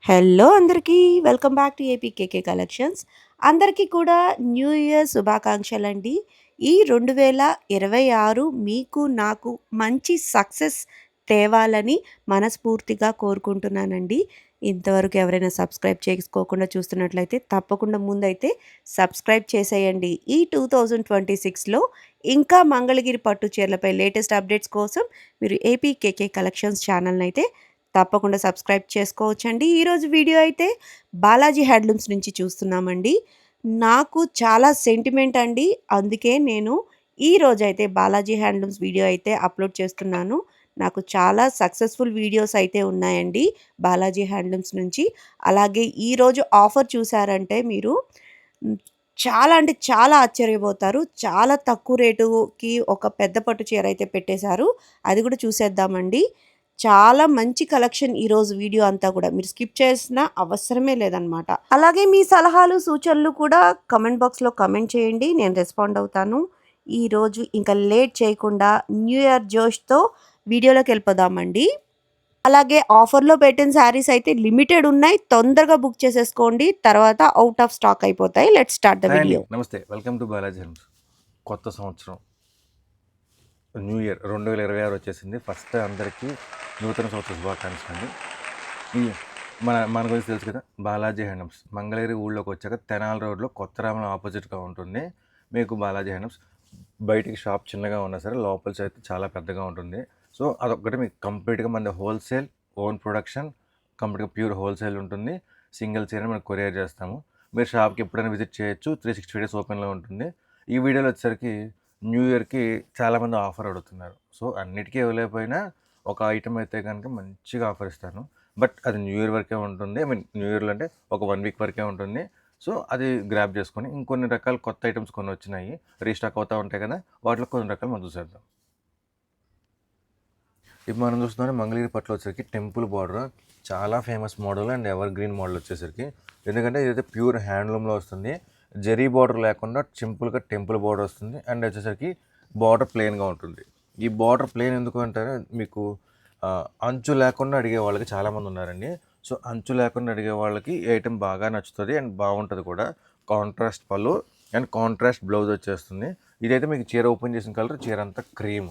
Hello అందరికీ welcome back to APKK collections. అందరికీ కూడా న్యూ ఇయర్ శుభాకాంక్షలండి. ఈ 2026 మీకు నాకు మంచి సక్సెస్ తేవాలని మనస్ఫూర్తిగా కోరుకుంటున్నానండి. ఇంతవరకు ఎవరైనా సబ్స్క్రైబ్ చేసుకోకుండా చూస్తున్నట్లయితే తప్పకుండా ముందైతే సబ్స్క్రైబ్ చేసేయండి. ఈ 2026లో ఇంకా మంగళగిరి పట్టు చీరలపై లేటెస్ట్ అప్డేట్స్ కోసం మీరు ఏపీకేకే కలెక్షన్స్ ఛానల్ని అయితే తప్పకుండా సబ్స్క్రైబ్ చేసుకోవచ్చండి. ఈరోజు వీడియో అయితే బాలాజీ హ్యాండ్లూమ్స్ నుంచి చూస్తున్నామండి. నాకు చాలా సెంటిమెంట్ అండి. అందుకే నేను ఈరోజైతే బాలాజీ హ్యాండ్లూమ్స్ వీడియో అయితే అప్లోడ్ చేస్తున్నాను. నాకు చాలా సక్సెస్ఫుల్ వీడియోస్ అయితే ఉన్నాయండి బాలాజీ హ్యాండ్లూమ్స్ నుంచి. అలాగే ఈరోజు ఆఫర్ చూసారంటే మీరు హ్మ్, చాలా అంటే చాలా ఆశ్చర్యపోతారు. చాలా తక్కువ రేటుకి ఒక పెద్ద పట్టు చీర అయితే పెట్టేశారు. అది కూడా చూసేద్దామండి. చాలా మంచి కలెక్షన్ ఈరోజు వీడియో అంతా కూడా. మీరు స్కిప్ చేసిన అవసరమే లేదనమాట. అలాగే మీ సలహాలు, సూచనలు కూడా కామెంట్ బాక్స్‌లో కామెంట్ చేయండి. నేను రెస్పాండ్ అవుతాను. ఈరోజు ఇంకా లేట్ చేయకుండా న్యూ ఇయర్ జోష్‌తో వీడియోలోకెళ్ళిపోదామండి. అలాగే ఆఫర్‌లో పెట్టిన శారీస్ అయితే లిమిటెడ్ ఉన్నాయి. తొందరగా బుక్ చేసేసుకోండి. తర్వాత ఔట్ ఆఫ్ స్టాక్ అయిపోతాయి. లెట్స్ స్టార్ట్ ద హాయ్ అండి, వీడియో. నమస్తే. Welcome to Balaji Helms. కొత్త సంవత్సరం న్యూ ఇయర్ 2026 వచ్చేసింది. ఫస్ట్ అందరికీ నూతన సంవత్సర శుభాకాంక్షలు అండి. ఈ మన గురించి తెలుసు కదా, బాలాజీ హ్యాండ్లూమ్స్ మంగళగిరి ఊళ్ళోకి వచ్చాక తెనాలి రోడ్లో కొత్త రామల ఆపోజిట్గా ఉంటుంది మీకు బాలాజీ హ్యాండ్లూమ్స్. బయటికి షాప్ చిన్నగా ఉన్నా సరే లోపల అయితే చాలా పెద్దగా ఉంటుంది. సో అదొక్కటి మీకు కంప్లీట్గా మన హోల్సేల్ ఓన్ ప్రొడక్షన్, కంప్లీట్గా ప్యూర్ హోల్సేల్ ఉంటుంది. సింగిల్ చీర మనం కొరియర్ చేస్తాము. మీరు షాప్కి ఎప్పుడైనా విజిట్ చేయొచ్చు. 360 డేస్ ఓపెన్లో ఉంటుంది. ఈ వీడియోలో వచ్చేసరికి న్యూ ఇయర్కి చాలామంది ఆఫర్ అడుగుతున్నారు. సో అన్నిటికీ ఇవ్వలేకపోయినా ఒక ఐటమ్ అయితే కనుక మంచిగా ఆఫర్ ఇస్తాను. బట్ అది న్యూ ఇయర్ వరకే ఉంటుంది. ఐ మీన్ న్యూ ఇయర్లో అంటే ఒక 1 వీక్ వరకే ఉంటుంది. సో అది గ్రాప్ చేసుకొని ఇంకొన్ని రకాల కొత్త ఐటమ్స్ కొన్ని వచ్చినాయి, రీస్టాక్ అవుతూ ఉంటాయి కదా, వాటిలో కొన్ని రకాలు మనం చూసేద్దాం. ఇప్పుడు మనం చూస్తున్నాం మంగళగిరి పట్టులో వచ్చేసరికి టెంపుల్ బార్డర్ చాలా famous model and ever green model వచ్చేసరికి. ఎందుకంటే ఇదైతే ప్యూర్ హ్యాండ్లూమ్లో వస్తుంది. జరీ బార్డర్ లేకుండా సింపుల్గా టెంపుల్ బార్డర్ వస్తుంది. అండ్ వచ్చేసరికి బార్డర్ ప్లెయిన్గా ఉంటుంది. ఈ బార్డర్ ప్లెయిన్ ఎందుకు అంటారా, మీకు అంచు లేకుండా అడిగే వాళ్ళకి చాలామంది ఉన్నారండి. సో అంచు లేకుండా అడిగే వాళ్ళకి ఈ ఐటెం బాగా నచ్చుతుంది అండ్ బాగుంటుంది కూడా. కాంట్రాస్ట్ పళ్ళు అండ్ కాంట్రాస్ట్ బ్లౌజ్ వచ్చేస్తుంది. ఇదైతే మీకు చీర ఓపెన్ చేసిన కలర్ చీర అంతా క్రీమ్,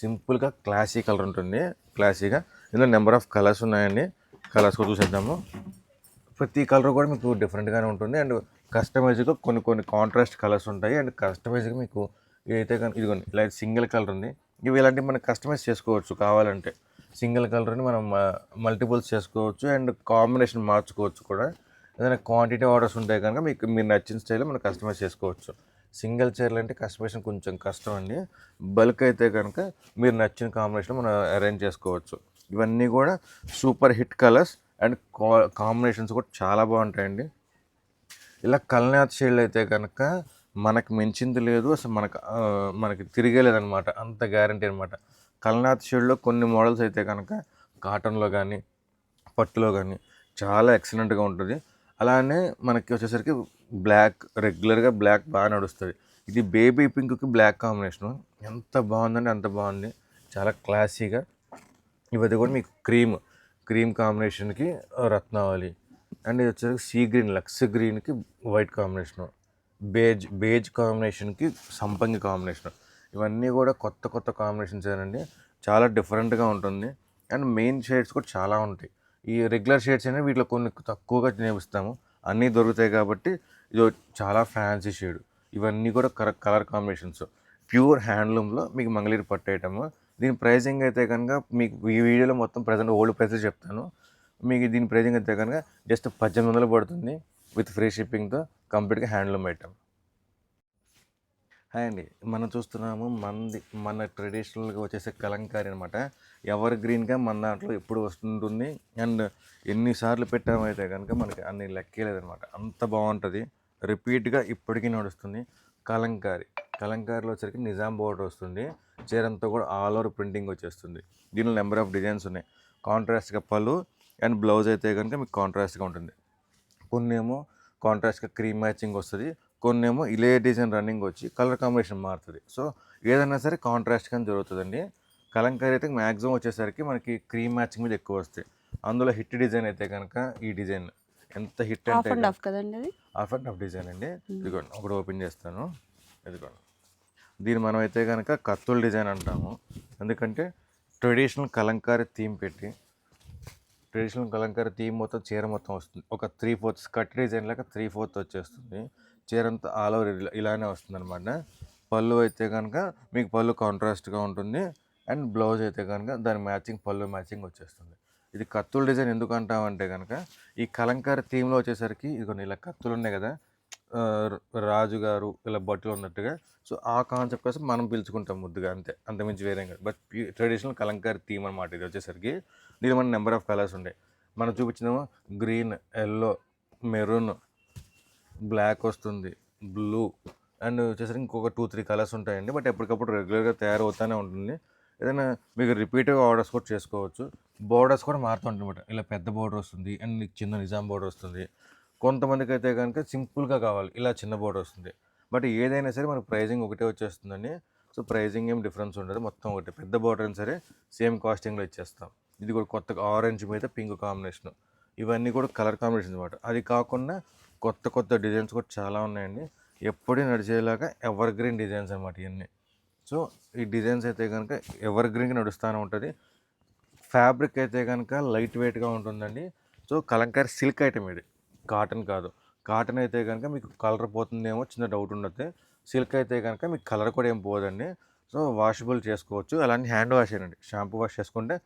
సింపుల్గా క్లాసీ కలర్ ఉంటుంది. క్లాసీగా ఇందులో నెంబర్ ఆఫ్ కలర్స్ ఉన్నాయండి. కలర్స్ కూడా చూసేద్దాము. ప్రతి కలర్ కూడా మీకు డిఫరెంట్గానే ఉంటుంది. అండ్ కస్టమైజ్గా కొన్ని కొన్ని కాంట్రాస్ట్ కలర్స్ ఉంటాయి. అండ్ కస్టమైజ్గా మీకు ఇదైతే కానీ ఇదిగోండి ఇలా సింగిల్ కలర్ ఉంది. ఇవి ఇలాంటివి మనం కస్టమైజ్ చేసుకోవచ్చు కావాలంటే. సింగిల్ కలర్ని మనం మల్టిపుల్స్ చేసుకోవచ్చు అండ్ కాంబినేషన్ మార్చుకోవచ్చు కూడా. ఏదైనా క్వాంటిటీ ఆర్డర్స్ ఉంటాయి కనుక మీకు మీరు నచ్చిన స్టైల్లో మనం కస్టమైజ్ చేసుకోవచ్చు. సింగిల్ చైర్లు అంటే కస్టమైజేషన్ కొంచెం కష్టం అండి. బల్క్ అయితే కనుక మీరు నచ్చిన కాంబినేషన్ మనం అరేంజ్ చేసుకోవచ్చు. ఇవన్నీ కూడా super hit colours and combinations కూడా చాలా బాగుంటాయండి. ఇలా కల్నాథ్ షేడ్లు అయితే కనుక మనకు మించింది లేదు, అసలు మనకి తిరిగేలేదనమాట. అంత గ్యారంటీ అనమాట. కల్నాథ్ షేడ్లో కొన్ని మోడల్స్ అయితే కనుక కాటన్లో కానీ పట్టులో కానీ చాలా ఎక్సలెంట్గా ఉంటుంది. అలానే మనకి వచ్చేసరికి బ్లాక్, రెగ్యులర్గా బ్లాక్ బాగా నడుస్తుంది. ఇది బేబీ పింక్కి బ్లాక్ కాంబినేషను ఎంత బాగుందండి, అంత బాగుంది. చాలా క్లాసీగా. ఇవది కూడా మీకు క్రీమ్ కాంబినేషన్కి రత్నావళి. అండ్ ఇది వచ్చేసరికి సీ గ్రీన్, లక్స్ గ్రీన్కి వైట్ కాంబినేషను, బేజ్ కాంబినేషన్కి సంపంగి కాంబినేషను. ఇవన్నీ కూడా కొత్త కొత్త కాంబినేషన్స్ ఏనండి. చాలా డిఫరెంట్గా ఉంటుంది. అండ్ మెయిన్ షేడ్స్ కూడా చాలా ఉంటాయి. ఈ రెగ్యులర్ షేడ్స్ అనేవి వీటిలో కొన్ని తక్కువగా నేపిస్తాము. అన్నీ దొరుకుతాయి కాబట్టి ఇది చాలా ఫ్యాన్సీ షేడ్. ఇవన్నీ కూడా కలర్ కాంబినేషన్స్ ప్యూర్ హ్యాండ్లూమ్లో మీకు మంగళగిరి పట్టు ఐటమ్. దీని ప్రైజింగ్ అయితే కనుక మీకు ఈ వీడియోలో మొత్తం ప్రజెంట్ ఓల్డ్ ప్రైసెస్ చెప్తాను. మీకు దీని ప్రైజింగ్ అయితే కనుక జస్ట్ 1800 పడుతుంది విత్ ఫ్రీ షిప్పింగ్తో, కంప్లీట్గా హ్యాండ్లూమ్ ఐటమ్. హాయ్ అండి, మనం చూస్తున్నాము మన ట్రెడిషనల్గా వచ్చేసే కలంకారీ అనమాట. ఎవర్ గ్రీన్గా మన దాంట్లో ఎప్పుడు వస్తుంటుంది. అండ్ ఎన్నిసార్లు పెట్టామైతే కనుక మనకి అన్ని లెక్కేలేదనమాట. అంత బాగుంటుంది. రిపీట్గా ఇప్పటికీ నడుస్తుంది. కలంకారీలో వచ్చరికి నిజాం బోర్డర్ వస్తుంది. చీరంతా కూడా ఆల్ ఓవర్ ప్రింటింగ్ వచ్చేస్తుంది. దీనిలో నెంబర్ ఆఫ్ డిజైన్స్ ఉన్నాయి. కాంట్రాస్ట్గా పళ్ళు అండ్ బ్లౌజ్ అయితే కనుక మీకు కాంట్రాస్ట్గా ఉంటుంది. కొన్నేమో కాంట్రాస్ట్గా క్రీమ్ మ్యాచింగ్ వస్తుంది, కొన్నేమో ఇలే డిజైన్ రన్నింగ్ వచ్చి కలర్ కాంబినేషన్ మారుతుంది. సో ఏదైనా సరే కాంట్రాస్ట్గానే జరుగుతుందండి. కలంకారీ అయితే మ్యాక్సిమం వచ్చేసరికి మనకి క్రీమ్ మ్యాచింగ్ మీద ఎక్కువ వస్తాయి. అందులో హిట్ డిజైన్ అయితే కనుక ఈ డిజైన్ ఎంత హిట్ హాఫ్ అంటే అండ్ హాఫ్ కదండి అది? హాఫ్ అండ్ హాఫ్ డిజైన్ అండి. ఇదిగోండి ఒకటి ఓపెన్ చేస్తాను. ఇదిగోండి దీన్ని మనం అయితే కనుక కత్తుల డిజైన్ అంటాము. ఎందుకంటే ట్రెడిషనల్ కలంకారీ థీమ్ పెట్టి ట్రెడిషనల్ కలంకారీ థీమ్ మొత్తం చీర మొత్తం వస్తుంది. ఒక 3/4 కట్ డిజైన్ లాగా 3/4 వచ్చేస్తుంది. చీర అంతా ఆల్ ఓవర్ ఇలానే వస్తుంది అనమాట. పళ్ళు అయితే కనుక మీకు పళ్ళు కాంట్రాస్ట్గా ఉంటుంది. అండ్ బ్లౌజ్ అయితే కనుక దాని మ్యాచింగ్ పళ్ళు మ్యాచింగ్ వచ్చేస్తుంది. ఇది కత్తుల డిజైన్ ఎందుకు అంటామంటే కనుక ఈ కలంకారీ థీమ్లో వచ్చేసరికి ఇదిగోండి ఇలా కత్తులు ఉన్నాయి కదా, రాజుగారు ఇలా బట్టలు ఉన్నట్టుగా. సో ఆ కాన్సెప్ట్ కోసం మనం పిలుచుకుంటాం ముద్దుగా, అంతే, అంతమించి వేరే కాదు. బట్ ట్రెడిషనల్ కలంకారీ థీమ్ అనమాట ఇది వచ్చేసరికి. దీని మన నెంబర్ ఆఫ్ కలర్స్ ఉంటాయి. మనం చూపించినేమో గ్రీన్, ఎల్లో, మెరూన్, బ్లాక్ వస్తుంది, బ్లూ అండ్ వచ్చేసరికి ఇంకొక 2-3 కలర్స్ ఉంటాయండి. బట్ ఎప్పటికప్పుడు రెగ్యులర్గా తయారవుతూనే ఉంటుంది. ఏదైనా మీకు రిపీట్గా ఆర్డర్స్ కూడా చేసుకోవచ్చు. బోర్డర్స్ కూడా మారుతుంటాయి. ఇలా పెద్ద బోర్డర్ వస్తుంది అండ్ చిన్న నిజాం బోర్డర్ వస్తుంది. కొంతమందికి అయితే కనుక సింపుల్గా కావాలి, ఇలా చిన్న బోర్డర్ వస్తుంది. బట్ ఏదైనా సరే మనకు ప్రైజింగ్ ఒకటే వచ్చేస్తుందండి. సో ప్రైజింగ్ ఏం డిఫరెన్స్ ఉండదు, మొత్తం ఒకటి. పెద్ద బోర్డర్ అయినా సరే సేమ్ కాస్టింగ్లో ఇచ్చేస్తాం. ఇది కూడా కొత్తగా ఆరెంజ్ మీద పింక్ కాంబినేషన్, ఇవన్నీ కూడా కలర్ కాంబినేషన్ అనమాట. అది కాకుండా కొత్త కొత్త డిజైన్స్ కూడా చాలా ఉన్నాయండి. ఎప్పుడూ నడిచేలాగా ఎవర్ గ్రీన్ డిజైన్స్ అనమాట ఇవన్నీ. సో ఈ డిజైన్స్ అయితే కనుక ఎవర్ గ్రీన్గా నడుస్తూనే ఉంటుంది. ఫ్యాబ్రిక్ అయితే కనుక లైట్ వెయిట్గా ఉంటుందండి. సో కలంకారీ సిల్క్ ఐటమ్ ఇది, కాటన్ కాదు. కాటన్ అయితే కనుక మీకు కలర్ పోతుందేమో చిన్న డౌట్ ఉండదు. సిల్క్ అయితే కనుక మీకు కలర్ కూడా ఏం పోదండి. సో వాషబుల్ చేసుకోవచ్చు. అలానే హ్యాండ్ వాష్ అండి, షాంపూ వాష్ చేసుకుంటే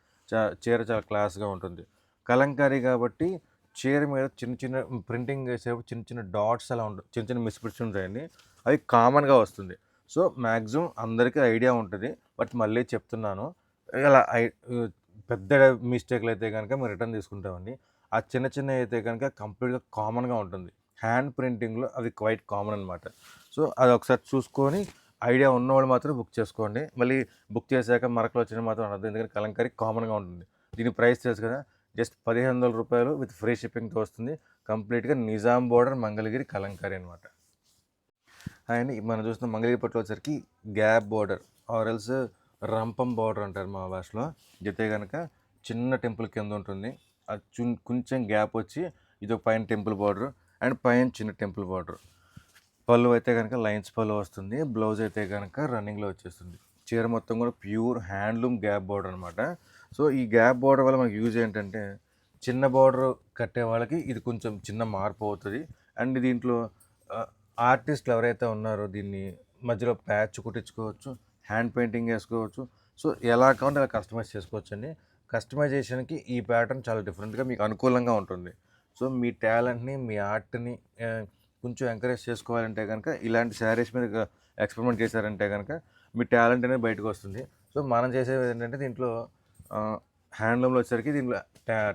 చీర చాలా క్లాస్గా ఉంటుంది. కలంకారీ కాబట్టి చీర మీద చిన్న చిన్న ప్రింటింగ్ వేసేప్పుడు చిన్న చిన్న డాట్స్ అలా ఉంటుంది, చిన్న చిన్న మిస్ప్రింట్స్ ఉంటాయండి. అవి కామన్గా వస్తుంది. సో మ్యాక్సిమం అందరికీ ఐడియా ఉంటుంది. బట్ మళ్ళీ చెప్తున్నాను, ఇలా పెద్ద మిస్టేక్లు అయితే కనుక మేము రిటర్న్ తీసుకుంటామండి. ఆ చిన్న చిన్న అయితే కనుక కంప్లీట్గా కామన్గా ఉంటుంది. హ్యాండ్ ప్రింటింగ్లో అవి క్వైట్ కామన్ అనమాట. సో అది ఒకసారి చూసుకొని ఐడియా ఉన్నవాళ్ళు మాత్రం బుక్ చేసుకోండి. మళ్ళీ బుక్ చేశాక మరకలు వచ్చిన మాత్రం అనద్దు, ఎందుకంటే కలంకారీ కామన్గా ఉంటుంది. దీని ప్రైస్ తెలుసు కదా, జస్ట్ 1500 రూపాయలు విత్ ఫ్రీ షిప్పింగ్తో వస్తుంది. కంప్లీట్గా నిజాం బోర్డర్ మంగళగిరి కలంకారీ అనమాట. అండ్ మనం చూస్తున్న మంగళగిరి పట్టులో వచ్చరికి గ్యాప్ బోర్డర్ ఆర్ఎల్స్ రంపం బోర్డర్ అంటారు మా భాషలో. అయితే కనుక చిన్న టెంపుల్ కింద ఉంటుంది, అది కొంచెం గ్యాప్ వచ్చి ఇది ఒక పైన టెంపుల్ బార్డర్ అండ్ పైన చిన్న టెంపుల్ బార్డర్. పళ్ళు అయితే కనుక లైన్స్ పళ్ళు వస్తుంది. బ్లౌజ్ అయితే కనుక రన్నింగ్లో వచ్చేస్తుంది. చీర మొత్తం కూడా ప్యూర్ హ్యాండ్లూమ్ గ్యాప్ బార్డర్ అనమాట. సో ఈ గ్యాప్ బార్డర్ వల్ల మనకు యూజ్ ఏంటంటే చిన్న బార్డర్ కట్టే వాళ్ళకి ఇది కొంచెం చిన్న మార్పు అవుతుంది. అండ్ దీంట్లో ఆర్టిస్టులు ఎవరైతే ఉన్నారో దీన్ని మధ్యలో ప్యాచ్ కుట్టించుకోవచ్చు, హ్యాండ్ పెయింటింగ్ వేసుకోవచ్చు. సో ఎలా కావాలంటే అలా కస్టమైజ్ చేసుకోవచ్చు అండి. కస్టమైజేషన్కి ఈ ప్యాటర్న్ చాలా డిఫరెంట్గా మీకు అనుకూలంగా ఉంటుంది. సో మీ టాలెంట్ని, మీ ఆర్ట్ని కొంచెం ఎంకరేజ్ చేసుకోవాలంటే కనుక ఇలాంటి శారీస్ మీద ఎక్స్పెరిమెంట్ చేశారంటే కనుక మీ టాలెంట్ అనేది బయటకు వస్తుంది. సో మనం చేసేది ఏంటంటే దీంట్లో హ్యాండ్లూమ్లో వచ్చేసరికి దీంట్లో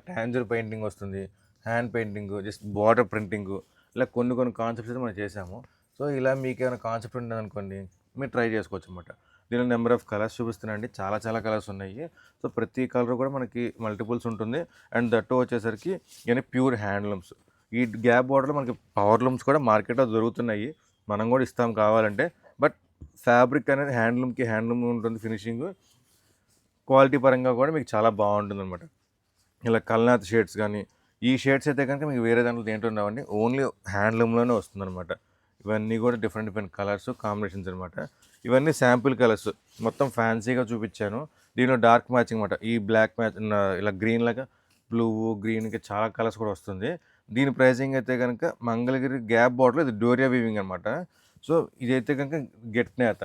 ట్యాంజర్ పెయింటింగ్ వస్తుంది, hand painting, just border printing, ఇలా కొన్ని కొన్ని కాన్సెప్ట్స్ అయితే మనం చేసాము. సో ఇలా మీకు ఏమైనా కాన్సెప్ట్ ఉండదనుకోండి, మీరు ట్రై చేసుకోవచ్చు అనమాట. దీనిలో నెంబర్ ఆఫ్ కలర్స్ చూపిస్తున్నాండి, చాలా చాలా కలర్స్ ఉన్నాయి. సో ప్రతి కలర్ కూడా మనకి మల్టిపుల్స్ ఉంటుంది. అండ్ దట్టు వచ్చేసరికి ఇవన్నీ ప్యూర్ హ్యాండ్లూమ్స్. ఈ గ్యాప్ బార్డర్లో మనకి పవర్ లూమ్స్ కూడా మార్కెట్లో దొరుకుతున్నాయి, మనం కూడా ఇస్తాం కావాలంటే. బట్ ఫ్యాబ్రిక్ అనేది హ్యాండ్లూమ్ ఉంటుంది, ఫినిషింగ్ క్వాలిటీ పరంగా కూడా మీకు చాలా బాగుంటుంది అనమాట. ఇలా కల్నాథ్ షేడ్స్ కానీ, ఈ షేడ్స్ అయితే కనుక మీకు వేరే దాంట్లో దేంట్లో ఉండవండి, ఓన్లీ హ్యాండ్లూమ్లోనే వస్తుందన్నమాట. ఇవన్నీ కూడా డిఫరెంట్ డిఫరెంట్ కలర్స్ కాంబినేషన్స్ అనమాట. ఇవన్నీ శాంపుల్ కలర్స్, మొత్తం ఫ్యాన్సీగా చూపించాను. దీనిలో డార్క్ మ్యాచింగ్ అనమాట. ఈ బ్లాక్ మ్యాచ్ ఇలా గ్రీన్ లాగా బ్లూ గ్రీన్కి చాలా కలర్స్ కూడా వస్తుంది. దీని ప్రైసింగ్ అయితే కనుక మంగళగిరి గ్యాప్ బార్డర్లో ఇది డోరియా వీవింగ్ అనమాట. సో ఇదైతే కనుక గెట్ నేత.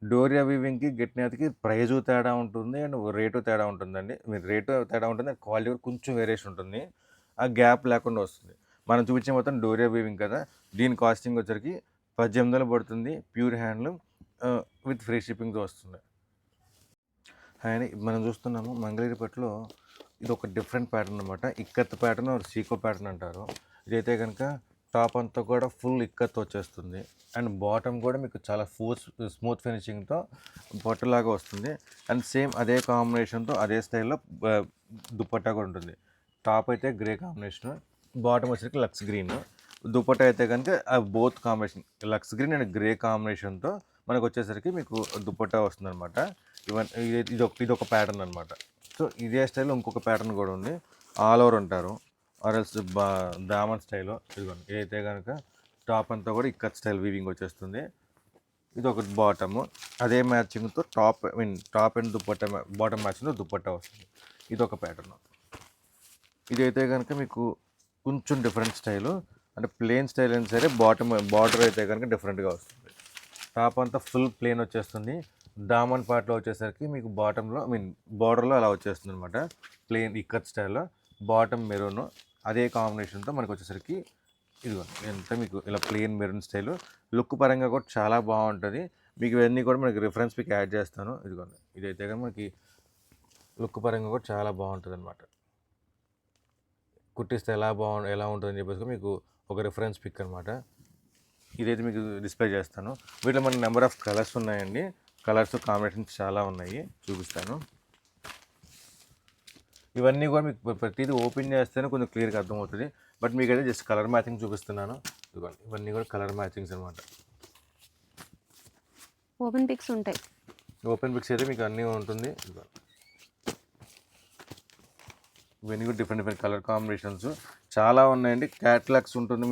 డోరియా వీవింగ్కి గెట్ నేతకి ప్రైజు తేడా ఉంటుంది అండ్ రేటు తేడా ఉంటుందండి. మీరు రేటు తేడా ఉంటుంది, క్వాలిటీ కూడా కొంచెం వేరియేషన్ ఉంటుంది. ఆ గ్యాప్ లేకుండా వస్తుంది. మనం చూపించే మొత్తం డోరియా వీవింగ్ కదా, దీని కాస్టింగ్ వచ్చరికి 1800 పడుతుంది. ప్యూర్ హ్యాండ్లూమ్ విత్ ఫ్రీ షిప్పింగ్తో వస్తుంది. అండ్ మనం చూస్తున్నాము మంగళగిరి పట్టులో ఇది ఒక డిఫరెంట్ ప్యాటర్న్ అనమాట. ఇక్కత్ ప్యాటర్న్ సీకో ప్యాటర్న్ అంటారు. ఇదైతే కనుక టాప్ అంతా కూడా ఫుల్ ఇక్కత్ వచ్చేస్తుంది అండ్ బాటమ్ కూడా మీకు చాలా స్మూత్ ఫినిషింగ్తో పట్టులాగా వస్తుంది. అండ్ సేమ్ అదే కాంబినేషన్తో అదే స్టైల్లో దుపట్టా కూడా ఉంటుంది. టాప్ అయితే గ్రే కాంబినేషన్, బాటమ్ వచ్చేసరికి లక్స్ గ్రీన్. దుపట్టా అయితే కనుక both combination lux green and grey కాంబినేషన్తో మనకు వచ్చేసరికి మీకు దుపట్టా వస్తుంది అనమాట. ఇది ఒక ప్యాటర్న్ అనమాట. సో ఇదే స్టైల్లో ఇంకొక ప్యాటర్న్ కూడా ఉంది. ఆల్ ఓవర్ ఉంటారు, ఆర్ఎల్స్ దామన్ స్టైల్లో. ఇదిగోండి ఇదైతే కనుక టాప్ అంతా కూడా ఇక్కత్ స్టైల్ వీవింగ్ వచ్చేస్తుంది. ఇది ఒక బాటము, అదే మ్యాచింగ్తో టాప్ అండ్ దుప్పట్టా బాటమ్ మ్యాచింగ్తో దుప్పట్టా వస్తుంది. ఇది ఒక ప్యాటర్న్. ఇదైతే కనుక మీకు కొంచెం డిఫరెంట్ స్టైలు, అంటే ప్లెయిన్ స్టైల్ అయినా సరే బార్డర్ అయితే కనుక డిఫరెంట్గా వస్తుంది. టాప్ అంతా ఫుల్ ప్లెయిన్ వచ్చేస్తుంది. దామన్ పార్ట్లో వచ్చేసరికి మీకు బాటంలో బార్డర్లో అలా వచ్చేస్తుంది అనమాట, ప్లెయిన్ ఇక్కత్ స్టైల్లో. బాటమ్ మెరూన్, అదే కాంబినేషన్తో మనకు వచ్చేసరికి ఇదిగోండి ఎంత మీకు ఇలా ప్లెయిన్ మెరూన్ స్టైలు. లుక్ పరంగా కూడా చాలా బాగుంటుంది. మీకు ఇవన్నీ కూడా మనకి రిఫరెన్స్ పిక్ యాడ్ చేస్తాను. ఇదిగోండి ఇదైతే కానీ మనకి లుక్ పరంగా కూడా చాలా బాగుంటుంది అనమాట. కుట్టిస్తే ఎలా ఉంటుందని చెప్పేసి మీకు ఒక రిఫరెన్స్ పిక్ అనమాట. ఇదైతే మీకు డిస్ప్లే చేస్తాను. వీటిలో మన నెంబర్ ఆఫ్ కలర్స్ ఉన్నాయండి. కలర్స్ కాంబినేషన్స్ చాలా ఉన్నాయి, చూపిస్తాను. ఇవన్నీ కూడా మీకు ప్రతిదీ ఓపెన్ చేస్తేనే కొంచెం క్లియర్గా అర్థమవుతుంది. బట్ మీకైతే జస్ట్ కలర్ మ్యాచింగ్ చూపిస్తున్నాను. ఇదిగోండి ఇవన్నీ కూడా కలర్ మ్యాచింగ్స్ అనమాట. ఓపెన్ పిక్స్ ఉంటాయి. ఓపెన్ పిక్స్ అయితే మీకు అన్నీ ఉంటుంది. ఇవన్నీ కూడా డిఫరెంట్ కలర్ కాంబినేషన్స్ చాలా ఉన్నాయండి. క్యాటలాగ్స్ ఉంటుంది.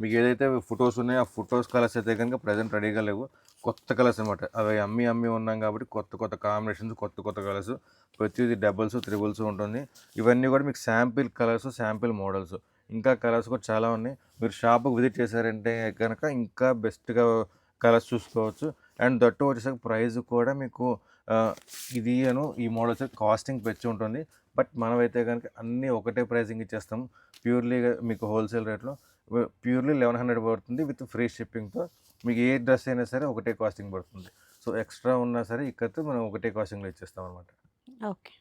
మీకు ఏదైతే ఫొటోస్ ఉన్నాయో ఆ ఫొటోస్ కలర్స్ అయితే కనుక ప్రజెంట్ రెడీగా లేవు, కొత్త కలర్స్ అనమాట. అవి అమ్మి ఉన్నాం కాబట్టి కొత్త కాంబినేషన్స్, కొత్త కలర్స్, ప్రతిదీ డబుల్స్ త్రిబుల్స్ ఉంటుంది. ఇవన్నీ కూడా మీకు శాంపిల్ కలర్స్, శాంపిల్ మోడల్స్. ఇంకా కలర్స్ కూడా చాలా ఉన్నాయి. మీరు షాప్కి విజిట్ చేశారంటే కనుక ఇంకా బెస్ట్గా కలర్స్ చూసుకోవచ్చు. అండ్ దట్టు వచ్చేసరికి ప్రైస్ కూడా మీకు ఈ మోడల్స్ కాస్టింగ్ పెంచి ఉంటుంది. బట్ మనమైతే కనుక అన్నీ ఒకటే ప్రైసింగ్ ఇచ్చేస్తాం. ప్యూర్లీగా మీకు హోల్సేల్ రేట్లో ప్యూర్లీ 1100 పడుతుంది విత్ ఫ్రీ షిప్పింగ్తో. మీకు ఏ డ్రెస్ అయినా సరే ఒకటే కాస్టింగ్ పడుతుంది. సో ఎక్స్ట్రా ఉన్నా సరే ఇక్కడ మనం ఒకటే కాస్టింగ్లో ఇచ్చేస్తాం అనమాట. ఓకే.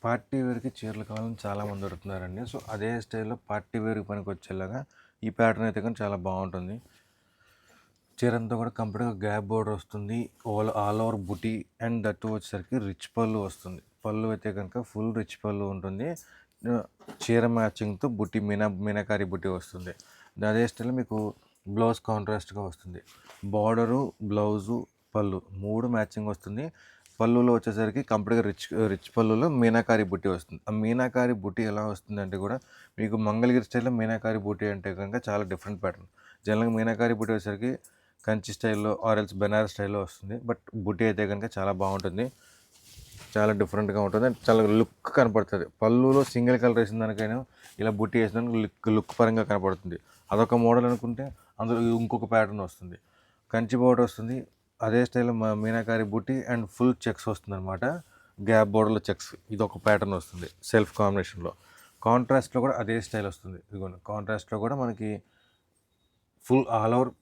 పార్టీ వేర్కి చీరలు కావాలని చాలామంది అడుగుతున్నారండి. సో అదే స్టైల్లో పార్టీ వేర్కి పనికి వచ్చేలాగా ఈ ప్యాటర్న్ అయితే కానీ చాలా బాగుంటుంది. చీర అంతా కూడా కంప్లీట్గా గ్యాప్ బోర్డర్ వస్తుంది, all over buti, and that వచ్చేసరికి రిచ్ పళ్ళు వస్తుంది. పళ్ళు అయితే కనుక ఫుల్ రిచ్ పళ్ళు ఉంటుంది. చీర మ్యాచింగ్తో బుట్టి మీనాకారి బుట్టి వస్తుంది. అదే స్టైల్లో మీకు బ్లౌజ్ కాంట్రాస్ట్గా వస్తుంది. బార్డరు, బ్లౌజు, పళ్ళు 3 మ్యాచింగ్ వస్తుంది. పళ్ళులో వచ్చేసరికి కంప్లీట్గా రిచ్ పళ్ళులో మీనాకారి బుట్టి వస్తుంది. ఆ మీనాకారి బుట్టి ఎలా వస్తుంది అంటే కూడా మీకు మంగళగిరి స్టైల్లో మీనాకారి బుట్టి అంటే కనుక చాలా డిఫరెంట్ ప్యాటర్న్. జనరల్గా మీనాకారి బుట్టి వచ్చేసరికి కంచి స్టైల్లో ఆర్ఎల్స్ బెనారస్ స్టైల్లో వస్తుంది. బట్ బుట్టి అయితే కనుక చాలా బాగుంటుంది, చాలా డిఫరెంట్గా ఉంటుంది, అండ్ చాలా లుక్ కనపడుతుంది. పళ్ళులో సింగిల్ కలర్ వేసిన దానికైనా ఇలా బుట్టి వేసిన దానికి లుక్ పరంగా కనపడుతుంది. అదొక మోడల్ అనుకుంటే అందులో ఇంకొక ప్యాటర్న్ వస్తుంది, కంచి బోర్డర్ వస్తుంది. అదే స్టైల్లో మీనాకారి బుట్టి అండ్ ఫుల్ చెక్స్ వస్తుంది అనమాట, గ్యాప్ బోర్డర్లో చెక్స్. ఇది ఒక ప్యాటర్న్ వస్తుంది సెల్ఫ్ కాంబినేషన్లో. కాంట్రాస్ట్లో కూడా అదే స్టైల్ వస్తుంది. ఇదిగోండి కాంట్రాస్ట్లో కూడా మనకి full all over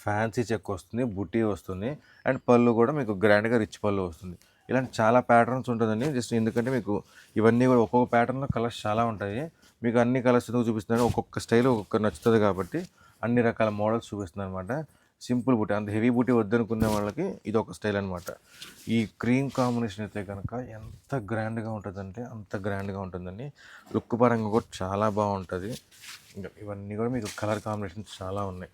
fancy check వస్తుంది, బుట్టి వస్తుంది, అండ్ పళ్ళు కూడా మీకు గ్రాండ్గా రిచ్ పళ్ళు వస్తుంది. ఇలాంటి చాలా ప్యాటర్న్స్ ఉంటుందండి. జస్ట్ ఎందుకంటే మీకు ఇవన్నీ కూడా ఒక్కొక్క ప్యాటర్న్లో కలర్స్ చాలా ఉంటాయి. మీకు అన్ని కలర్స్ ఎందుకు చూపిస్తున్నాను, ఒక్కొక్క స్టైల్ ఒక్కొక్క నచ్చుతుంది కాబట్టి అన్ని రకాల మోడల్స్ చూపిస్తున్నాను అనమాట. సింపుల్ బుట్టి, అంత హెవీ బుట్టి వద్దనుకునే వాళ్ళకి ఇది ఒక స్టైల్ అనమాట. ఈ క్రీమ్ కాంబినేషన్ అయితే కనుక ఎంత గ్రాండ్గా ఉంటుందంటే అంత గ్రాండ్గా ఉంటుందండి. లుక్ పరంగా కూడా చాలా బాగుంటుంది. ఇంకా ఇవన్నీ కూడా మీకు కలర్ కాంబినేషన్స్ చాలా ఉన్నాయి.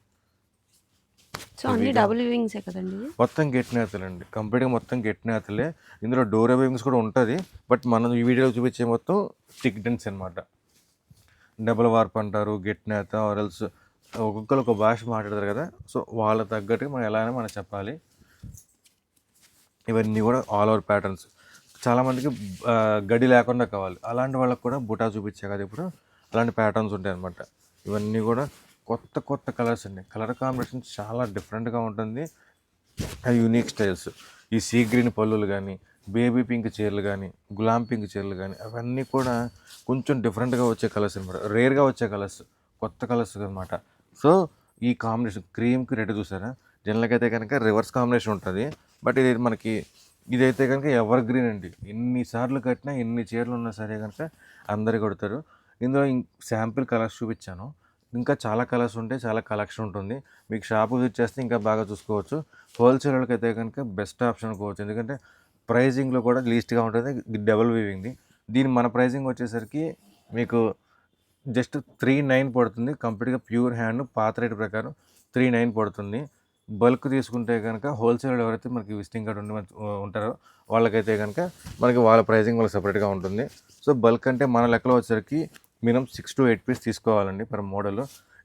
సో అన్ని డబుల్ వివింగ్సే కదండి ఇవి? మొత్తం గెట్ నేతలు అండి, కంప్లీట్గా మొత్తం గెట్ నేతలే. ఇందులో డోర్ వివింగ్స్ కూడా ఉంటుంది, బట్ మనం ఈ వీడియోలో చూపించే మొత్తం స్టిక్ డెన్స్ అనమాట. డబుల్ వార్ప్ అంటారు, గెట్ నేత, ఆర్ఎల్స్ ఒక్కొక్కరు ఒక భాష మాట్లాడతారు కదా. సో వాళ్ళ తగ్గట్టుగా మనం ఎలా అయినా మనం చెప్పాలి. ఇవన్నీ కూడా ఆల్ ఓవర్ ప్యాటర్న్స్. చాలామందికి గడి లేకుండా కావాలి, అలాంటి వాళ్ళకి కూడా బుటా చూపించే కదా ఇప్పుడు, అలాంటి ప్యాటర్న్స్ ఉంటాయి అనమాట. ఇవన్నీ కూడా కొత్త కలర్స్ అండి. కలర్ కాంబినేషన్ చాలా డిఫరెంట్గా ఉంటుంది, యూనిక్ స్టైల్స్. ఈ సీ గ్రీన్ పళ్ళులు కానీ, బేబీ పింక్ చీరలు కానీ, గులాం పింక్ చీరలు కానీ, అవన్నీ కూడా కొంచెం డిఫరెంట్గా వచ్చే కలర్స్ అనమాట, రేర్గా వచ్చే కలర్స్, కొత్త కలర్స్ అనమాట. సో ఈ కాంబినేషన్ క్రీమ్కి రెడ్ చూసారా, జనరల్గా అయితే కనుక రివర్స్ కాంబినేషన్ ఉంటుంది, బట్ ఇదైతే కనుక ఎవర్ గ్రీన్ అండి. ఎన్నిసార్లు కట్టినా ఎన్ని చీరలు ఉన్నా సరే కనుక అందరు కొడతారు. ఇందులో శాంపిల్ కలర్స్ చూపించాను, ఇంకా చాలా కలర్స్ ఉంటాయి, చాలా కలెక్షన్ ఉంటుంది. మీకు షాప్ విజిట్ చేస్తే ఇంకా బాగా చూసుకోవచ్చు. హోల్సేలర్కి అయితే కనుక బెస్ట్ ఆప్షన్ అనుకోవచ్చు, ఎందుకంటే ప్రైజింగ్లో కూడా లీస్ట్గా ఉంటుంది, డబుల్ వీవింగ్ది. మన ప్రైజింగ్ వచ్చేసరికి మీకు జస్ట్ 39 పడుతుంది. కంప్లీట్గా ప్యూర్ హ్యాండ్, పాత రేట్ ప్రకారం 39 పడుతుంది. బల్క్ తీసుకుంటే కనుక హోల్సేల్ ఎవరైతే మనకి విజిటింగ్ కార్డ్ ఉండి ఉంటారో వాళ్ళకైతే కనుక మనకి వాళ్ళ ప్రైజింగ్ వాళ్ళకి సపరేట్గా ఉంటుంది. సో బల్క్ అంటే మన లెక్కలో వచ్చేసరికి మినిమం 6 to 8 పీస్ తీసుకోవాలండి పర్ మోడల్.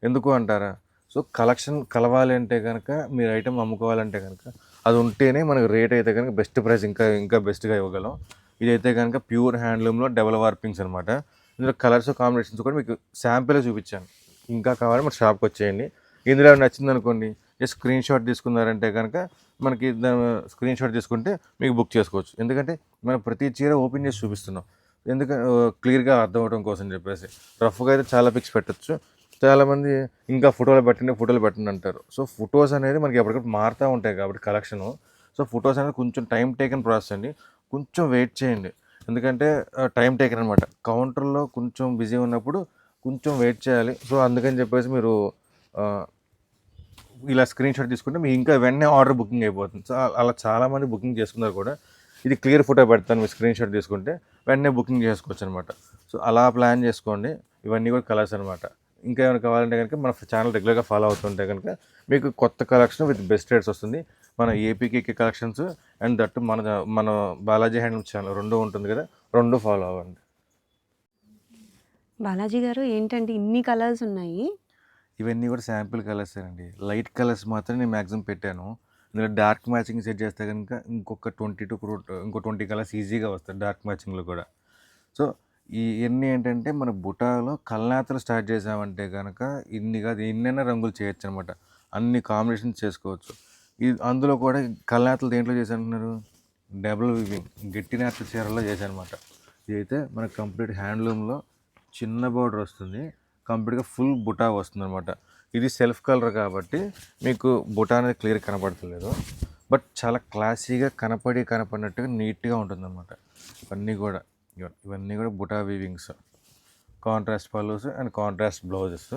ఎందుకు అంటారా? సో కలెక్షన్ కలవాలి అంటే కనుక మీరు ఐటెం అమ్ముకోవాలంటే కనుక అది ఉంటేనే మనకు రేట్ అయితే కనుక బెస్ట్ ప్రైస్ ఇంకా ఇంకా బెస్ట్గా ఇవ్వగలం. ఇదైతే కనుక ప్యూర్ హ్యాండ్లూమ్లో డబల్ వార్పింగ్స్ అనమాట. ఇందులో కలర్స్ కాంబినేషన్స్ కూడా మీకు శాంపిల్ చూపించాను. ఇంకా కావాలి మన షాప్కి వచ్చేయండి. ఇందులో నచ్చింది అనుకోండి, జస్ట్ స్క్రీన్ షాట్ తీసుకున్నారంటే కనుక మనకి స్క్రీన్ షాట్ తీసుకుంటే మీకు బుక్ చేసుకోవచ్చు. ఎందుకంటే మనం ప్రతి చీర ఓపెన్ చేసి చూపిస్తున్నాం, ఎందుకంటే క్లియర్గా అర్థం అవడం కోసం చెప్పేసి. రఫ్గా అయితే చాలా పిక్స్ పెట్టచ్చు. చాలామంది ఇంకా ఫోటోలు పెట్టండి అంటారు. సో ఫొటోస్ అనేది మనకి ఎప్పటికప్పుడు మారుతూ ఉంటాయి కాబట్టి కలెక్షను. సో ఫొటోస్ అనేది కొంచెం టైం టేకన్ ప్రాసెస్ అండి. కొంచెం వెయిట్ చేయండి, ఎందుకంటే టైం టేకన్ అనమాట. కౌంటర్లో కొంచెం బిజీ ఉన్నప్పుడు కొంచెం వెయిట్ చేయాలి. సో అందుకని చెప్పేసి మీరు ఇలా స్క్రీన్ షాట్ తీసుకుంటే మీకు ఇంకా వెంటనే ఆర్డర్ బుకింగ్ అయిపోతుంది. సో అలా చాలామంది బుకింగ్ చేసుకున్నారు కూడా. ఇది క్లియర్ ఫోటో పెడతాను, మీరు స్క్రీన్ షాట్ తీసుకుంటే వెంటనే బుకింగ్ చేసుకోవచ్చు అనమాట. సో అలా ప్లాన్ చేసుకోండి. ఇవన్నీ కూడా కలర్స్ అనమాట. ఇంకా ఏమైనా కావాలంటే కనుక మన ఛానల్ రెగ్యులర్గా ఫాలో అవుతుంటే కనుక మీకు కొత్త కలెక్షన్ విత్ బెస్ట్ రేట్స్ వస్తుంది. మన ఏపీకేకే కలెక్షన్స్ అండ్ దట్టు మన బాలాజీ హ్యాండ్లూమ్ ఛానల్ 2 ఉంటుంది కదా, 2 ఫాలో అవ్వండి. బాలాజీ గారు ఏంటండి ఇన్ని కలర్స్ ఉన్నాయి? ఇవన్నీ కూడా శాంపిల్ కలర్స్ అండి. లైట్ కలర్స్ మాత్రం నేను మ్యాక్సిమం పెట్టాను. ఇందులో డార్క్ మ్యాచింగ్ సెట్ చేస్తే కనుక ఇంకో 20 కలర్స్ ఈజీగా వస్తాయి డార్క్ మ్యాచింగ్లో కూడా. సో ఇవన్నీ ఏంటంటే మన బుటాలో కల్నాతలు స్టార్ట్ చేసామంటే కనుక ఇన్ని కాదు ఎన్నైనా రంగులు చేయొచ్చు అనమాట. అన్ని కాంబినేషన్స్ చేసుకోవచ్చు. అందులో కూడా కల్నాతలు దేంట్లో చేశారంటున్నారు? డబుల్ వివింగ్ గట్టి నేత చీరల్లో చేశానమాట. ఇదైతే మనకు కంప్లీట్ హ్యాండ్లూమ్లో చిన్న బార్డర్ వస్తుంది, కంప్లీట్గా ఫుల్ బుటా వస్తుంది అనమాట. ఇది సెల్ఫ్ కలర్ కాబట్టి మీకు బుటా అనేది క్లియర్ కనపడతలేదు, బట్ చాలా క్లాసీగా కనపడినట్టుగా నీట్గా ఉంటుంది అనమాట. ఇవన్నీ కూడా butta weavings, contrast pallus and contrast blouses.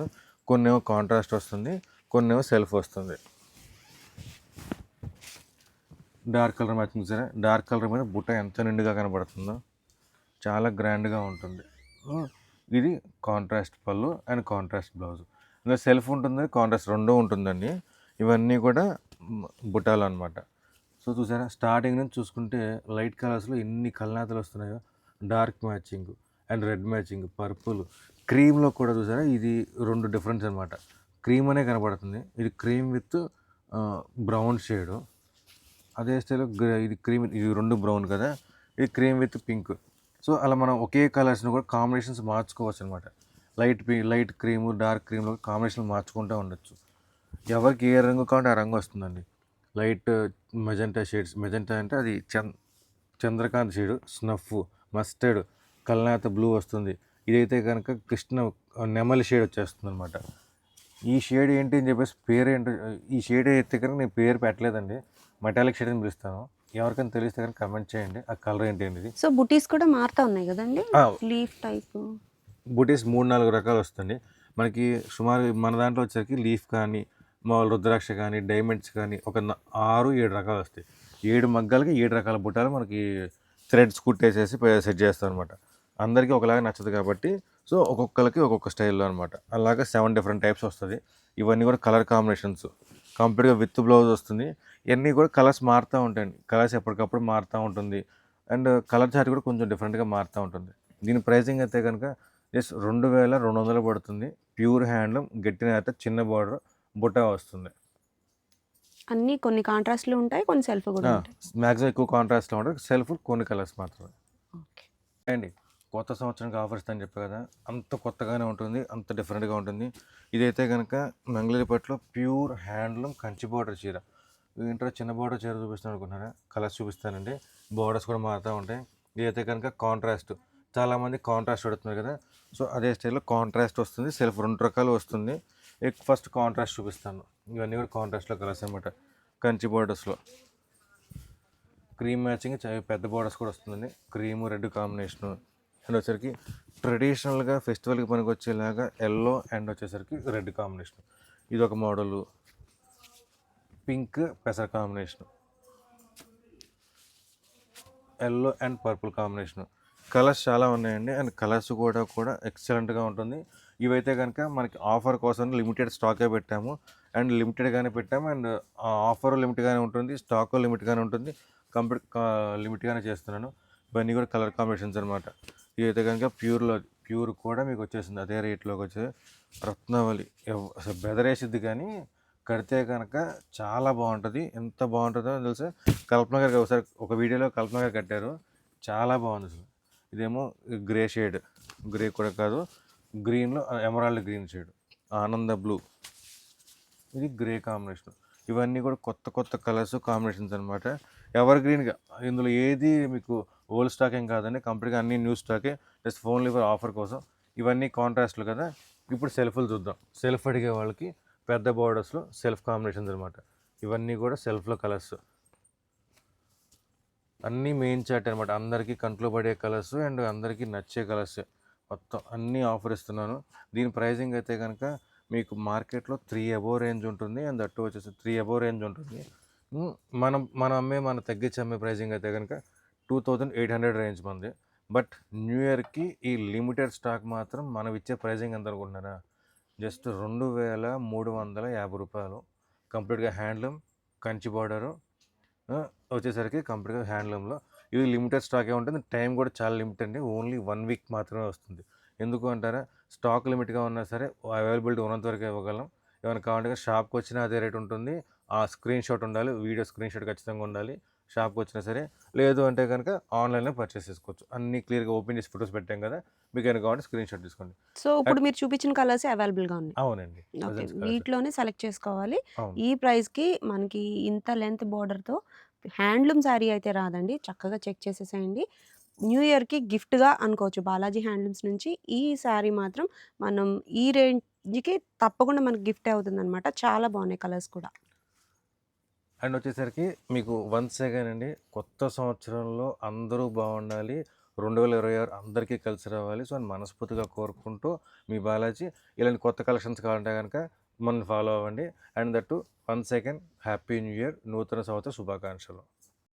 కొన్నేమో కాంట్రాస్ట్ వస్తుంది, కొన్నేమో సెల్ఫ్ వస్తుంది. డార్క్ కలర్ మ్యాచింగ్ సరే, డార్క్ కలర్ మీద బుట్ట ఎంత నిండుగా కనబడుతుందో చాలా గ్రాండ్గా ఉంటుంది. ఇది కాంట్రాస్ట్ పళ్ళు అండ్ కాంట్రాస్ట్ బ్లౌజ్. ఇంకా సెల్ఫ్ ఉంటుంది, కాంట్రాస్ట్ 2 ఉంటుందండి. ఇవన్నీ కూడా బుట్టాలు అనమాట. సో చూసారా, స్టార్టింగ్ నుంచి చూసుకుంటే లైట్ కలర్స్లో ఎన్ని కల్నాతలు వస్తున్నాయో. Dark matching and red matching, purple, క్రీమ్లో కూడా చూసారా, ఇది 2 డిఫరెన్స్ అనమాట. క్రీమ్ అనే కనబడుతుంది, ఇది క్రీమ్ విత్ బ్రౌన్ షేడు. అదే స్టైల్లో ఇది క్రీమ్, ఇది 2 బ్రౌన్ కదా, ఇది క్రీమ్ విత్ పింక్. సో అలా మనం ఒకే కలర్స్ని కూడా కాంబినేషన్స్ మార్చుకోవచ్చు అనమాట. లైట్ క్రీము, డార్క్ క్రీమ్లో కాంబినేషన్ మార్చుకుంటూ ఉండొచ్చు. ఎవరికి ఏ రంగు కావాలంటే ఆ రంగు వస్తుందండి. లైట్ మెజెంటా షేడ్స్, మెజెంటా అంటే అది చంద్రకాంత్ షేడు, స్నఫ్, మస్టర్డ్, కల్నాత బ్లూ వస్తుంది. ఇదైతే కనుక నెమలి షేడ్ వచ్చేస్తుంది అనమాట. ఈ షేడ్ ఏంటి అని చెప్పేసి పేరు ఏంటో, ఈ షేడ్ అయితే కనుక నేను పేరు పెట్టలేదండి, మెటాలిక్ షేడ్ అని పిలుస్తాను. ఎవరికైనా తెలిస్తే కనుక కమెంట్ చేయండి ఆ కలర్ ఏంటి అనేది. సో బుటీస్ కూడా మారుతా ఉన్నాయి కదండి, లీఫ్ టైప్ బుటీస్ 3-4 రకాలు వస్తుంది మనకి. సుమారు మన దాంట్లో వచ్చేసరికి లీఫ్ కానీ, మామూలు రుద్రాక్ష కానీ, డైమండ్స్ కానీ ఒక 6-7 రకాలు వస్తాయి. 7 మగ్గాలకి 7 రకాల బుట్టాలు మనకి థ్రెడ్స్ కుట్టేసేసి సెట్ చేస్తాం అనమాట. అందరికీ ఒకలాగా నచ్చదు కాబట్టి సో ఒక్కొక్కరికి ఒక్కొక్క స్టైల్లో అనమాట. అలాగా 7 డిఫరెంట్ టైప్స్ వస్తుంది. ఇవన్నీ కూడా కలర్ కాంబినేషన్స్, కంప్లీట్గా విత్ బ్లౌజ్ వస్తుంది. ఇవన్నీ కూడా కలర్స్ మారుతూ ఉంటాయండి, కలర్స్ ఎప్పటికప్పుడు మారుతూ ఉంటుంది. అండ్ కలర్ చార్ట్ కూడా కొంచెం డిఫరెంట్గా మారుతూ ఉంటుంది. దీని ప్రైసింగ్ అయితే కనుక జస్ట్ 2200 పడుతుంది. ప్యూర్ హ్యాండ్లూమ్, గట్టి నేత, చిన్న బార్డర్, బుట్ట వస్తుంది. అన్నీ కొన్ని కాంట్రాస్ట్లో ఉంటాయి, కొన్ని సెల్ఫ్ కూడా ఉంటాయి. మ్యాక్సిమం ఎక్కువ కాంట్రాస్ట్లో ఉంటుంది, సెల్ఫ్ కొన్ని కలర్స్ మాత్రమే. ఓకే అండి, కొత్త సంవత్సరానికి ఆఫర్స్ అని చెప్పే కదా, అంత కొత్తగానే ఉంటుంది, అంత డిఫరెంట్గా ఉంటుంది. ఇదైతే కనుక మంగళగిరిపట్లో ప్యూర్ హ్యాండ్లూమ్ కంచి బార్డర్ చీర. ఇంట్లో చిన్న బార్డర్ చీర చూపిస్తాను అనుకుంటున్నారా, కలర్స్ చూపిస్తానండి. బార్డర్స్ కూడా మారుతూ ఉంటాయి. ఇదైతే కనుక కాంట్రాస్ట్, చాలామంది కాంట్రాస్ట్ పెడుతున్నారు కదా, సో అదే స్టైల్లో కాంట్రాస్ట్ వస్తుంది, సెల్ఫ్ 2 రకాలు వస్తుంది. ఫస్ట్ కాంట్రాస్ట్ చూపిస్తాను. ఇవన్నీ కూడా కాంట్రాస్ట్లో కలర్స్ అనమాట. కంచి బార్డర్స్లో క్రీమ్ మ్యాచింగ్ పెద్ద బార్డర్స్ కూడా వస్తుందండి. క్రీము రెడ్ కాంబినేషను అండ్ వచ్చేసరికి ట్రెడిషనల్గా ఫెస్టివల్కి పనికి వచ్చేలాగా ఎల్లో అండ్ వచ్చేసరికి రెడ్ కాంబినేషన్. ఇది ఒక మోడలు. పింక్ పెసర combination, yellow and purple combination. Colours చాలా ఉన్నాయండి. అండ్ కలర్స్ కూడా ఎక్సలెంట్‌గా ఉంటుంది. ఇవైతే గనుక మనకి ఆఫర్ కోసం లిమిటెడ్ స్టాకే పెట్టాము. అండ్ లిమిటెడ్‌గానే పెట్టాము. అండ్ ఆఫర్ లిమిట్‌గానే ఉంటుంది. స్టాకు లిమిట్‌గానే ఉంటుంది. కంప్లీట్ లిమిట్‌గానే చేస్తున్నాను. ఇవన్నీ కూడా కలర్ కాంబినేషన్స్ అనమాట. ఇదైతే కనుక ప్యూర్ కూడా మీకు వచ్చేసింది. అదే రేట్లోకి వచ్చేది. రత్నావళి అసలు బెదరేసిద్ది కానీ కడితే కనుక చాలా బాగుంటుంది. ఎంత బాగుంటుందో తెలుసా? కల్పన గారికి ఒకసారి ఒక వీడియోలో కల్పన గారు కట్టారు. చాలా బాగుంది అసలు. ఇదేమో గ్రే షేడ్, గ్రే కూడా కాదు, గ్రీన్లో ఎమరాల్డ్ గ్రీన్ షేడ్, ఆనంద బ్లూ, ఇది గ్రే కాంబినేషన్. ఇవన్నీ కూడా కొత్త కలర్స్ కాంబినేషన్స్ అనమాట. ఎవర్ గ్రీన్గా ఇందులో ఏది మీకు ఓల్డ్ స్టాక్ ఏం కాదండి, కంప్లీట్గా అన్ని న్యూ స్టాకే. జస్ట్ ఓన్లీ ఫర్ ఆఫర్ కోసం. ఇవన్నీ కాంట్రాస్ట్లు కదా. ఇప్పుడు సెల్ఫ్లు చూద్దాం. సెల్ఫ్ అడిగే వాళ్ళకి పెద్ద బోర్డర్స్లో సెల్ఫ్ కాంబినేషన్స్ అనమాట. ఇవన్నీ కూడా సెల్ఫ్లో కలర్స్, అన్నీ మెయిన్ చార్ట్ అనమాట. అందరికీ కంట్లో పడే కలర్స్ అండ్ అందరికీ నచ్చే కలర్స్ మొత్తం అన్నీ ఆఫర్ ఇస్తున్నాను. దీని ప్రైజింగ్ అయితే కనుక మీకు మార్కెట్లో 3 అబోవ్ రేంజ్ ఉంటుంది. అండ్ దట్టు వచ్చేసి 3 అబోవ్ రేంజ్ ఉంటుంది. మనం తగ్గించి అమ్మే ప్రైజింగ్ అయితే కనుక 2800 రేంజ్ మంది. బట్ న్యూ ఇయర్కి ఈ లిమిటెడ్ స్టాక్ మాత్రం మనం ఇచ్చే ప్రైజింగ్ ఎంత అనుకుంటున్నారా? జస్ట్ 2350 రూపాయలు. కంప్లీట్గా హ్యాండ్లూమ్, కంచి బార్డరు వచ్చేసరికి కంప్లీట్గా హ్యాండ్లూమ్లో. ఇది లిమిటెడ్ స్టాకే ఉంటుంది. టైం కూడా చాలా లిమిట్ అండి. ఓన్లీ 1 వీక్ మాత్రమే వస్తుంది. ఎందుకు అంటారా? స్టాక్ లిమిట్గా ఉన్నా సరే అవైలబిలిటీ ఉన్నంత వరకు ఇవ్వగలం. ఏమైనా కావాలంటే షాప్కి వచ్చినా అదే రేట్ ఉంటుంది. ఆ స్క్రీన్ షాట్ ఉండాలి, వీడియో స్క్రీన్ షాట్ ఖచ్చితంగా ఉండాలి. షాప్కి వచ్చినా సరే, లేదు అంటే కనుక ఆన్లైన్లో పర్చేస్ చేసుకోవచ్చు. అన్నీ క్లియర్గా ఓపెన్ చేసి ఫొటోస్ పెట్టాం కదా, మీకు ఏమైనా కావాలంటే స్క్రీన్ షాట్ తీసుకోండి. సో, ఇప్పుడు మీరు చూపించిన కలర్స్ అవైలబుల్‌గా ఉన్నాయి. అవునండి, ఓకే. Presents colours. వీటిలోనే సెలెక్ట్ చేసుకోవాలి. అవును. ఈ ప్రైస్‌కి మనకి ఇంత లెంత్ బోర్డర్‌తో హ్యాండ్లూమ్ శారీ అయితే రాదండి. చక్కగా చెక్ చేసేసేయండి. న్యూ ఇయర్‌కి గిఫ్ట్‌గా అనుకోవచ్చు. బాలాజీ హ్యాండ్లూమ్స్ నుంచి ఈ శారీ మాత్రం మనం ఈ రేంజ్‌కి తప్పకుండా మనకి గిఫ్టే అవుతుందనమాట. చాలా బాగున్నాయి కలర్స్ కూడా. అండ్ వచ్చేసరికి మీకు వన్స్ అగైన్ అండి, కొత్త సంవత్సరంలో అందరూ బాగుండాలి, 2026 అందరికీ కలిసి రావాలి. సో అని మనస్ఫూర్తిగా కోరుకుంటూ మీ బాలాజీ. ఇలాంటి కొత్త కలెక్షన్స్ కావాలంటే కనుక మనల్ని ఫాలో అవ్వండి. And that once again happy new year, నూతన సంవత్సర శుభాకాంక్షలు.